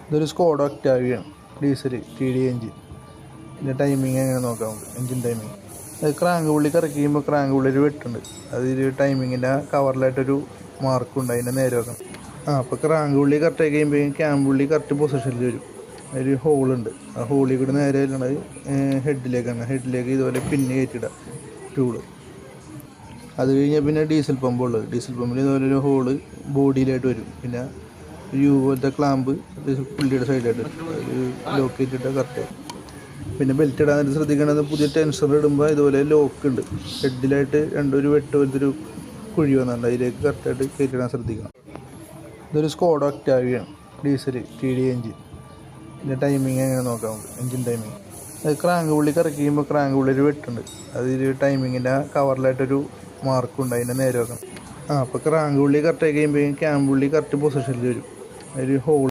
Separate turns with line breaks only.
ഇതൊരു Skoda ഒക്ടാവിയാണ്, diesel TD engine. ഇതിൻ്റെ timing എങ്ങനെ നോക്കാം നമുക്ക്. എഞ്ചിൻ ടൈമിങ് അത് ക്രാങ്ക് പുള്ളി കറക്കി കഴിയുമ്പോൾ ക്രാങ്ക് പുള്ളി ഒരു വെട്ടുണ്ട്. അതിൽ ടൈമിങ്ങിൻ്റെ കവറിലായിട്ടൊരു മാർക്കുണ്ട്, അതിൻ്റെ നേരെ വെക്കണം. അപ്പോൾ ക്രാങ്ക് പുള്ളി കറക്റ്റായി കഴിയുമ്പോൾ ക്യാം പുള്ളി കറക്റ്റ് പൊസിഷനിൽ വരും. ഒരു ഹോളുണ്ട്, ആ ഹോളിൽ കൂടി നേരെ വരുന്നത് ഹെഡിലേക്കാണ്. ഹെഡിലേക്ക് ഇതുപോലെ പിന്നെ കയറ്റിയിടുക ടൂള്. അത് കഴിഞ്ഞാൽ പിന്നെ ഡീസൽ പമ്പുള്ളത്. ഡീസൽ പമ്പിൽ ഇതുപോലെ ഒരു ഹോള് ബോഡിയിലായിട്ട് വരും. പിന്നെ യു പോലത്തെ ക്ലാമ്പ് പുള്ളിയുടെ സൈഡായിട്ട് വരും. അത് ലോക്ക് ചെയ്തിട്ട് കറക്റ്റായി. പിന്നെ ബെൽറ്റ് ഇടാനായിട്ട് ശ്രദ്ധിക്കേണ്ടത്, പുതിയ ടെൻസർ ഇടുമ്പോൾ ഇതുപോലെ ലോക്ക് ഉണ്ട്. ഹെഡിലായിട്ട് ഒരു വെട്ട് പോലത്തെ ഒരു കുഴി വന്നിട്ടുണ്ട്, അതിലേക്ക് കറക്റ്റായിട്ട് കയറ്റിടാൻ ശ്രദ്ധിക്കണം. ഇതൊരു സ്കോഡ ഒക്ടാവിയാണ്, ഡീസൽ TD എഞ്ചിൻ. ഇതിൻ്റെ ടൈമിങ് എങ്ങനെ നോക്കാം നമുക്ക്. എഞ്ചിൻ ടൈമിങ് അത് ക്രാങ്ക് പുള്ളി കറക്കി കഴിയുമ്പോൾ ക്രാങ്ക് പുള്ളി ഒരു വെട്ടുണ്ട്. അതിൽ ടൈമിങ്ങിൻ്റെ കവറിലായിട്ടൊരു മാർക്കുണ്ട്, അതിൻ്റെ നേരെ വെക്കണം. അപ്പോൾ ക്രാങ്ക് പുള്ളി കറക്റ്റായി കഴിയുമ്പോൾ ക്യാം പുള്ളി കറക്റ്റ് പൊസിഷനിൽ വരും. ഒരു ഹോൾ